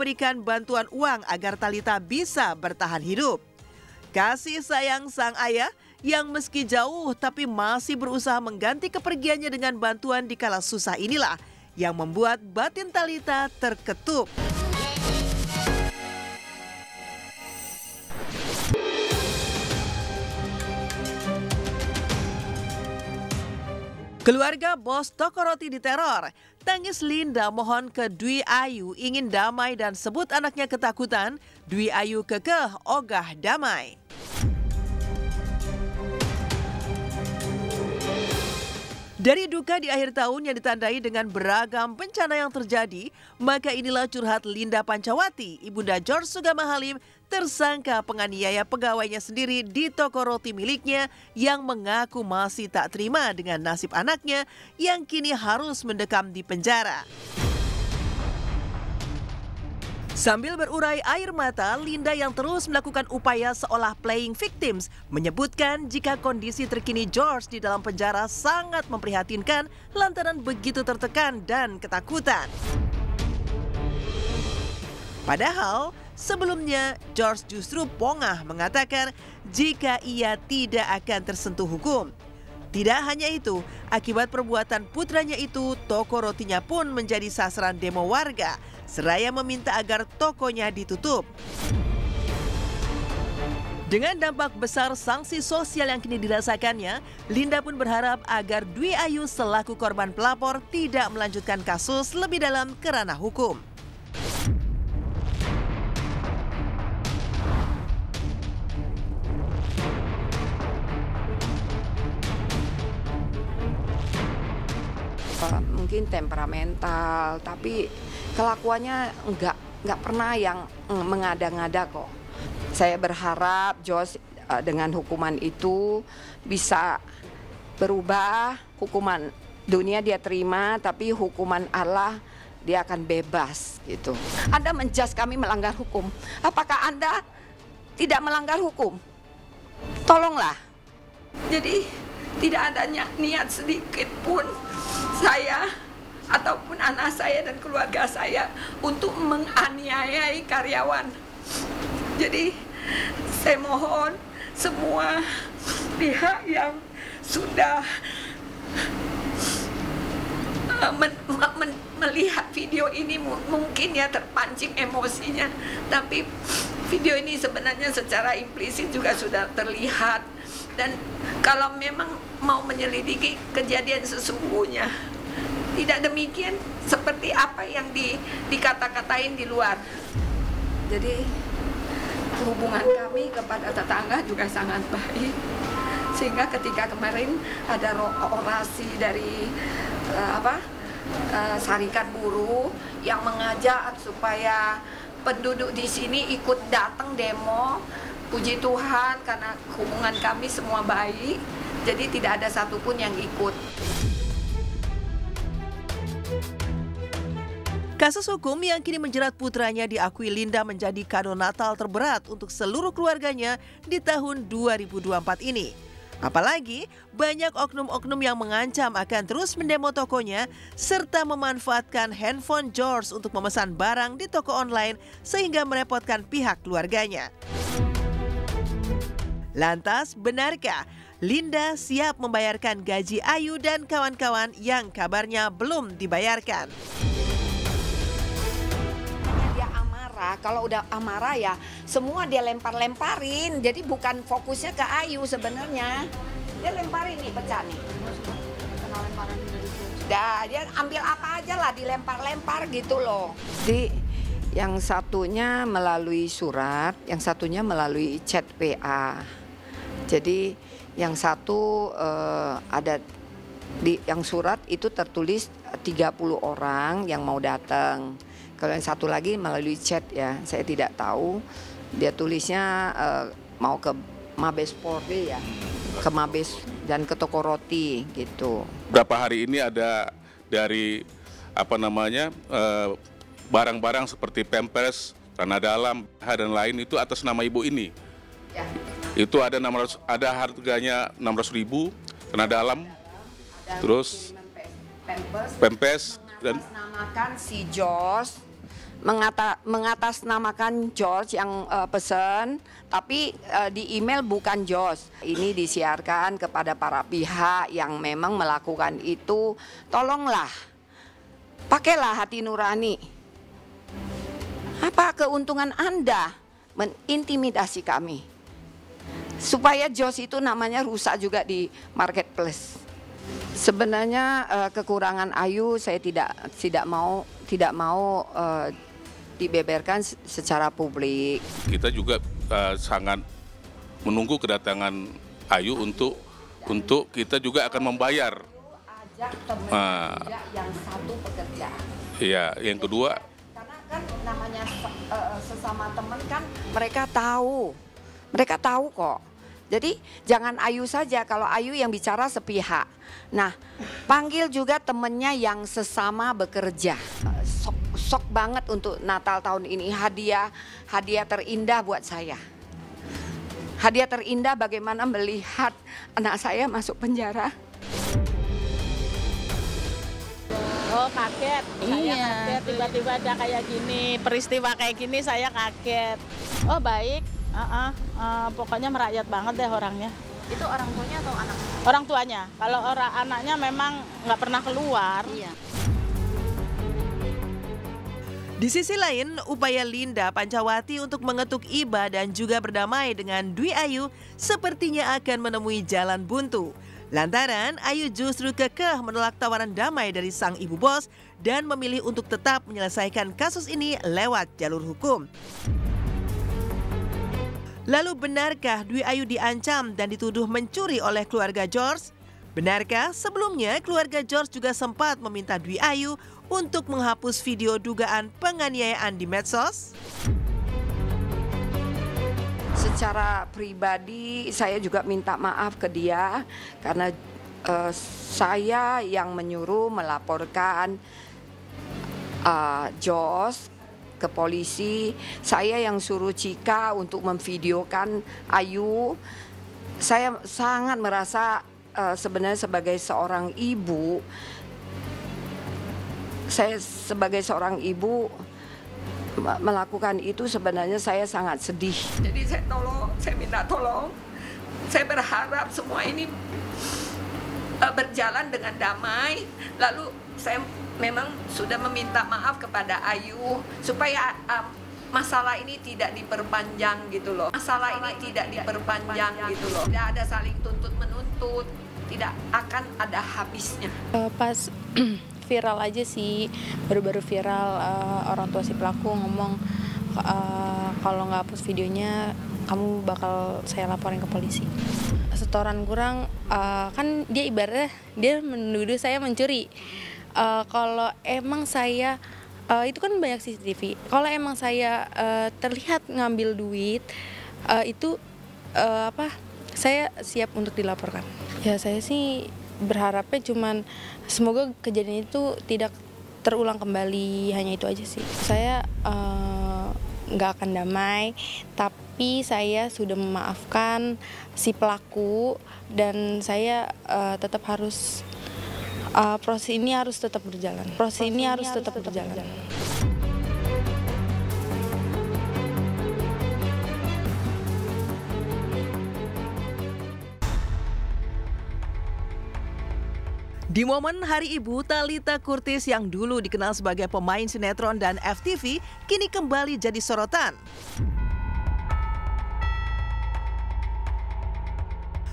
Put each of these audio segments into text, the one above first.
memberikan bantuan uang agar Talitha bisa bertahan hidup. Kasih sayang sang ayah yang meski jauh tapi masih berusaha mengganti kepergiannya dengan bantuan di kala susah inilah yang membuat batin Talitha terketuk. Keluarga bos toko roti diteror. Tangis Linda mohon ke Dwi Ayu ingin damai dan sebut anaknya ketakutan. Dwi Ayu kekeh ogah damai. Dari duka di akhir tahun yang ditandai dengan beragam bencana yang terjadi, maka inilah curhat Linda Pancawati, ibunda George Sugama Halim, tersangka penganiaya pegawainya sendiri di toko roti miliknya yang mengaku masih tak terima dengan nasib anaknya yang kini harus mendekam di penjara. Sambil berurai air mata, Linda yang terus melakukan upaya seolah playing victims menyebutkan jika kondisi terkini George di dalam penjara sangat memprihatinkan lantaran begitu tertekan dan ketakutan. Padahal sebelumnya George justru pongah mengatakan jika ia tidak akan tersentuh hukum. Tidak hanya itu, akibat perbuatan putranya itu, toko rotinya pun menjadi sasaran demo warga, seraya meminta agar tokonya ditutup. Dengan dampak besar sanksi sosial yang kini dirasakannya, Linda pun berharap agar Dwi Ayu selaku korban pelapor tidak melanjutkan kasus lebih dalam ke ranah hukum. Mungkin temperamental, tapi kelakuannya nggak pernah yang mengada-ngada kok. Saya berharap George dengan hukuman itu bisa berubah. Hukuman dunia dia terima, tapi hukuman Allah dia akan bebas gitu. Anda menjudge kami melanggar hukum. Apakah Anda tidak melanggar hukum? Tolonglah. Jadi tidak ada niat sedikit pun saya ataupun anak saya dan keluarga saya untuk menganiayai karyawan. Jadi saya mohon semua pihak yang sudah melihat video ini mungkin ya terpancing emosinya, tapi video ini sebenarnya secara implisit juga sudah terlihat. Dan kalau memang mau menyelidiki kejadian sesungguhnya, tidak demikian seperti apa yang dikata-katain di luar. Jadi hubungan kami kepada tetangga juga sangat baik. Sehingga ketika kemarin ada orasi dari Serikat Buruh yang mengajak supaya penduduk di sini ikut datang demo. Puji Tuhan karena hubungan kami semua baik, jadi tidak ada satupun yang ikut. Kasus hukum yang kini menjerat putranya diakui Linda menjadi kado Natal terberat untuk seluruh keluarganya di tahun 2024 ini. Apalagi banyak oknum-oknum yang mengancam akan terus mendemo tokonya serta memanfaatkan handphone George untuk memesan barang di toko online sehingga merepotkan pihak keluarganya. Lantas, benarkah Linda siap membayarkan gaji Ayu dan kawan-kawan yang kabarnya belum dibayarkan? Dia amarah, kalau udah amarah ya semua dia lempar-lemparin. Jadi bukan fokusnya ke Ayu sebenarnya. Dia lemparin nih, pecah nih. Dia ambil apa aja lah, dilempar-lempar gitu loh. Jadi yang satunya melalui surat, yang satunya melalui chat WA. Jadi yang satu ada di yang surat itu tertulis 30 orang yang mau datang. Kalau yang satu lagi melalui chat ya, saya tidak tahu. Dia tulisnya mau ke Mabes Polri ya, ke Mabes dan ke toko roti gitu. Berapa hari ini ada dari barang-barang seperti Pampers, Tanah Dalam, dan lain itu atas nama ibu ini. Ya. Itu ada harganya 600.000, Tanah Dalam, terus Pampers dan mengatasnamakan si George mengatasnamakan George yang pesan, tapi di email bukan George. Ini disiarkan kepada para pihak yang memang melakukan itu. Tolonglah, pakailah hati nurani. Apa keuntungan Anda mengintimidasi kami? Supaya George itu namanya rusak juga di marketplace. Sebenarnya kekurangan Ayu saya tidak mau dibeberkan secara publik. Kita juga sangat menunggu kedatangan Ayu untuk kita juga akan membayar. Ajak teman yang satu pekerja. Iya, yang kedua. Karena kan namanya sesama teman kan mereka tahu kok. Jadi jangan Ayu saja, kalau Ayu yang bicara sepihak. Nah, panggil juga temennya yang sesama bekerja. Sok banget untuk Natal tahun ini, hadiah terindah buat saya. Hadiah terindah bagaimana melihat anak saya masuk penjara. Oh kaget, saya kaget tiba-tiba ada kayak gini, peristiwa kayak gini saya kaget. Oh baik, pokoknya merakyat banget deh orangnya. Itu orang tuanya atau anaknya? Orang tuanya, kalau anaknya memang nggak pernah keluar. Iya. Di sisi lain, upaya Linda Pancawati untuk mengetuk iba dan juga berdamai dengan Dwi Ayu sepertinya akan menemui jalan buntu. Lantaran Ayu justru kekeh menolak tawaran damai dari sang ibu bos dan memilih untuk tetap menyelesaikan kasus ini lewat jalur hukum. Lalu benarkah Dwi Ayu diancam dan dituduh mencuri oleh keluarga George? Benarkah sebelumnya keluarga George juga sempat meminta Dwi Ayu untuk menghapus video dugaan penganiayaan di medsos? Secara pribadi saya juga minta maaf ke dia karena saya yang menyuruh melaporkan George ke polisi. Saya yang suruh Cika untuk memvideokan Ayu. Saya sangat merasa sebenarnya sebagai seorang ibu, melakukan itu sebenarnya saya sangat sedih. Jadi saya minta tolong. Saya berharap semua ini berjalan dengan damai. Lalu saya memang sudah meminta maaf kepada Ayu supaya masalah ini tidak diperpanjang gitu loh. Tidak ada saling tuntut menuntut, tidak akan ada habisnya. Pas viral aja sih, baru-baru viral orang tua si pelaku ngomong kalau nggak hapus videonya kamu bakal saya laporin ke polisi. Setoran kurang kan dia ibaratnya dia menuduh saya mencuri. Kalau emang saya itu kan banyak CCTV. Kalau emang saya terlihat ngambil duit itu saya siap untuk dilaporkan. Ya saya sih berharapnya cuman semoga kejadian itu tidak terulang kembali, hanya itu aja sih. Saya nggak akan damai, tapi saya sudah memaafkan si pelaku dan saya tetap harus proses ini harus tetap berjalan. Di momen Hari Ibu, Thalita Curtis yang dulu dikenal sebagai pemain sinetron dan FTV kini kembali jadi sorotan.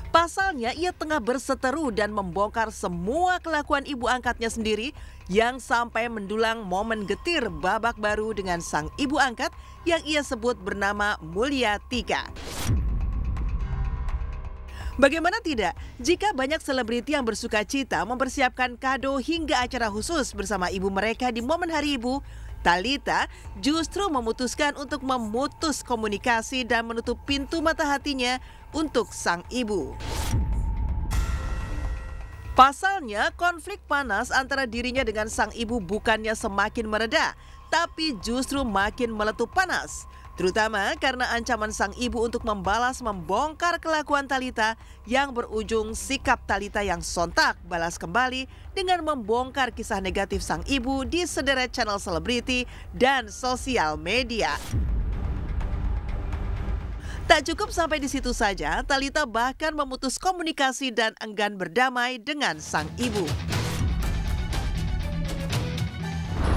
Pasalnya, ia tengah berseteru dan membongkar semua kelakuan ibu angkatnya sendiri yang sampai mendulang momen getir babak baru dengan sang ibu angkat yang ia sebut bernama Mulia Tika. Bagaimana tidak jika banyak selebriti yang bersuka cita mempersiapkan kado hingga acara khusus bersama ibu mereka di momen Hari Ibu, Thalita justru memutuskan untuk memutus komunikasi dan menutup pintu mata hatinya untuk sang ibu. Pasalnya, konflik panas antara dirinya dengan sang ibu bukannya semakin mereda, tapi justru makin meletup panas. Terutama karena ancaman sang ibu untuk membalas membongkar kelakuan Thalita yang berujung sikap Thalita yang sontak balas kembali dengan membongkar kisah negatif sang ibu di sederet channel selebriti dan sosial media. Tak cukup sampai di situ saja, Thalita bahkan memutus komunikasi dan enggan berdamai dengan sang ibu.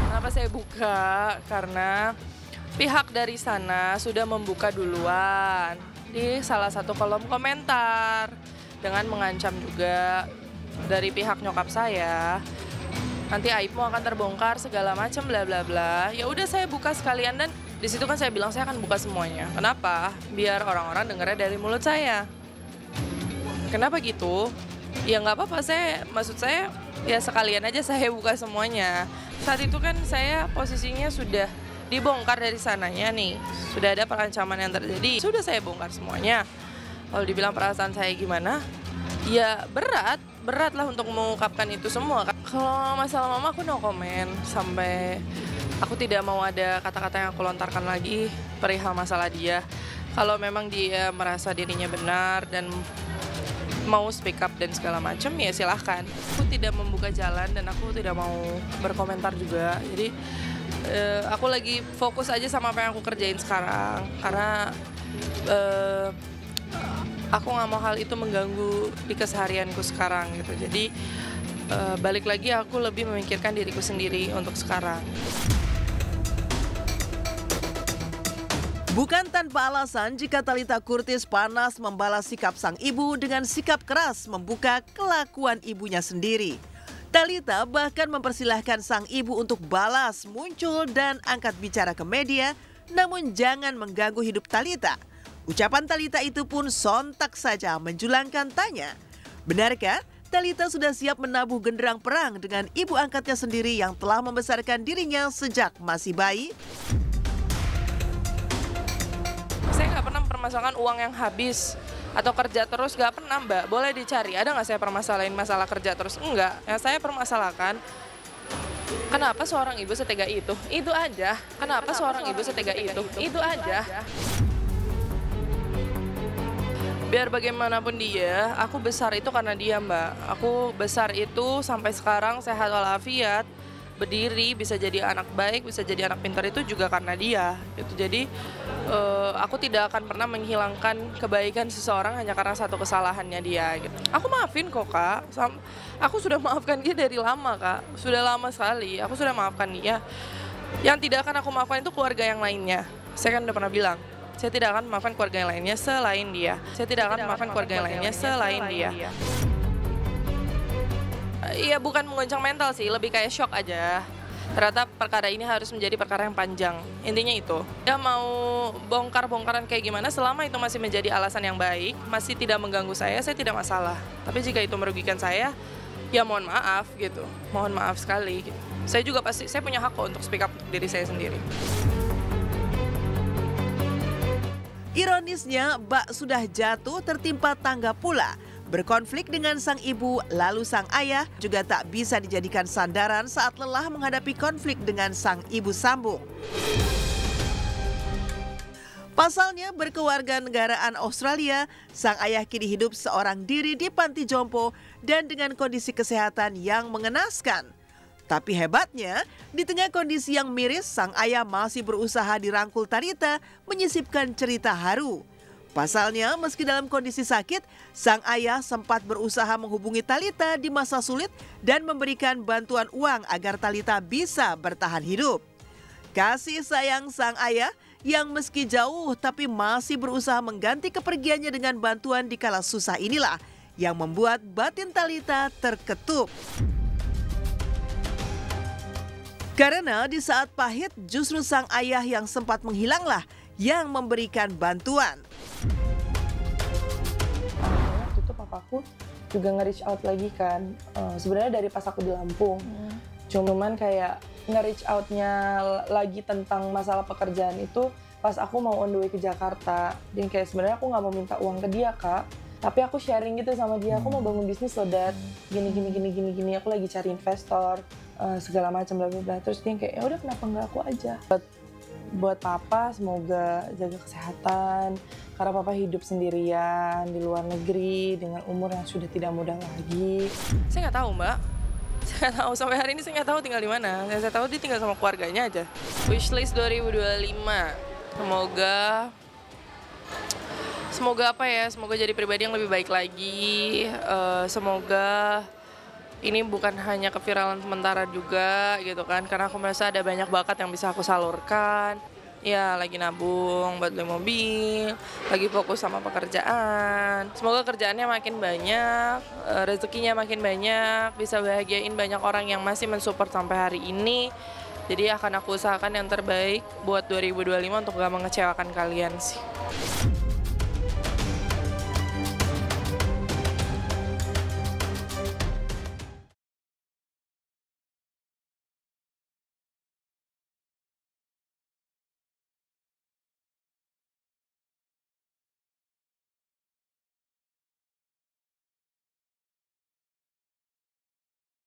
Kenapa saya buka? Karena pihak dari sana sudah membuka duluan di salah satu kolom komentar dengan mengancam juga dari pihak nyokap saya. Nanti aibmu akan terbongkar segala macam bla bla bla. Ya udah saya buka sekalian dan di situ kan saya bilang saya akan buka semuanya. Kenapa? Biar orang-orang dengarnya dari mulut saya. Kenapa gitu? Ya nggak apa-apa, maksud saya ya sekalian aja saya buka semuanya. Saat itu kan saya posisinya sudah dibongkar dari sananya nih, sudah ada perancaman yang terjadi, sudah saya bongkar semuanya. Kalau dibilang perasaan saya gimana, ya berat lah untuk mengungkapkan itu semua. Kalau masalah mama aku no comment, sampai aku tidak mau ada kata-kata yang aku lontarkan lagi perihal masalah dia. Kalau memang dia merasa dirinya benar dan mau speak up dan segala macam, ya silahkan. Aku tidak membuka jalan dan aku tidak mau berkomentar juga, jadi aku lagi fokus aja sama apa yang aku kerjain sekarang, karena aku nggak mau hal itu mengganggu di keseharianku sekarang gitu. Jadi balik lagi aku lebih memikirkan diriku sendiri untuk sekarang. Bukan tanpa alasan jika Thalita Curtis panas membalas sikap sang ibu dengan sikap keras membuka kelakuan ibunya sendiri. Thalita bahkan mempersilahkan sang ibu untuk balas, muncul dan angkat bicara ke media, namun jangan mengganggu hidup Thalita. Ucapan Thalita itu pun sontak saja menjulangkan tanya. Benarkah Thalita sudah siap menabuh genderang perang dengan ibu angkatnya sendiri yang telah membesarkan dirinya sejak masih bayi? Saya nggak pernah mempermasalahkan uang yang habis atau kerja terus, gak pernah mbak. Boleh dicari, ada nggak saya permasalahin masalah kerja terus? Enggak, yang saya permasalahkan kenapa seorang ibu setega itu aja. Kenapa seorang ibu setega itu aja. Biar bagaimanapun dia, aku besar itu karena dia mbak. Aku besar itu sampai sekarang sehat walafiat, berdiri, bisa jadi anak baik, bisa jadi anak pintar itu juga karena dia. Gitu. Jadi aku tidak akan pernah menghilangkan kebaikan seseorang hanya karena satu kesalahannya dia. Gitu. Aku maafin kok kak, aku sudah maafkan dia dari lama kak, sudah lama sekali. Aku sudah maafkan dia. Yang tidak akan aku maafkan itu keluarga yang lainnya. Saya kan udah pernah bilang, saya tidak akan memaafkan keluarga yang lainnya selain dia. Saya tidak akan memaafkan keluarga yang lainnya selain dia. Iya bukan menggoncang mental sih, lebih kayak shock aja. Ternyata perkara ini harus menjadi perkara yang panjang. Intinya itu. Ya mau bongkar-bongkaran kayak gimana, selama itu masih menjadi alasan yang baik, masih tidak mengganggu saya tidak masalah. Tapi jika itu merugikan saya, ya mohon maaf gitu. Mohon maaf sekali. Gitu. Saya juga pasti, saya punya hak kok untuk speak up diri saya sendiri. Ironisnya, bak sudah jatuh tertimpa tangga pula. Berkonflik dengan sang ibu, lalu sang ayah juga tak bisa dijadikan sandaran saat lelah menghadapi konflik dengan sang ibu sambung. Pasalnya berkewarganegaraan Australia, sang ayah kini hidup seorang diri di panti jompo dan dengan kondisi kesehatan yang mengenaskan. Tapi hebatnya, di tengah kondisi yang miris, sang ayah masih berusaha dirangkul Thalita menyisipkan cerita haru. Pasalnya, meski dalam kondisi sakit, sang ayah sempat berusaha menghubungi Thalita di masa sulit dan memberikan bantuan uang agar Thalita bisa bertahan hidup. Kasih sayang sang ayah yang meski jauh tapi masih berusaha mengganti kepergiannya dengan bantuan di kala susah inilah yang membuat batin Thalita terketup. Karena di saat pahit justru sang ayah yang sempat menghilanglah yang memberikan bantuan. Waktu itu papaku juga nge-reach out lagi kan, sebenarnya dari pas aku di Lampung. Cuman kayak nge-reach out-nya lagi tentang masalah pekerjaan itu pas aku mau on the way ke Jakarta. Dan kayak sebenarnya aku nggak mau minta uang ke dia kak, tapi aku sharing gitu sama dia, aku mau bangun bisnis loh Dad, gini, aku lagi cari investor, segala macam bla bla bla. Terus dia kayak ya udah kenapa nggak aku aja. buat papa semoga jaga kesehatan, karena papa hidup sendirian di luar negeri dengan umur yang sudah tidak muda lagi. Saya nggak tahu, Mbak. Saya nggak tahu, sampai hari ini saya nggak tahu tinggal di mana. Yang saya tahu dia tinggal sama keluarganya aja. Wishlist 2025, semoga apa ya, semoga jadi pribadi yang lebih baik lagi. Semoga ini bukan hanya keviralan sementara juga gitu kan, karena aku merasa ada banyak bakat yang bisa aku salurkan. Ya, lagi nabung buat beli mobil, lagi fokus sama pekerjaan. Semoga kerjaannya makin banyak, rezekinya makin banyak, bisa bahagiain banyak orang yang masih mensupport sampai hari ini. Jadi akan aku usahakan yang terbaik buat 2025 untuk gak mengecewakan kalian sih.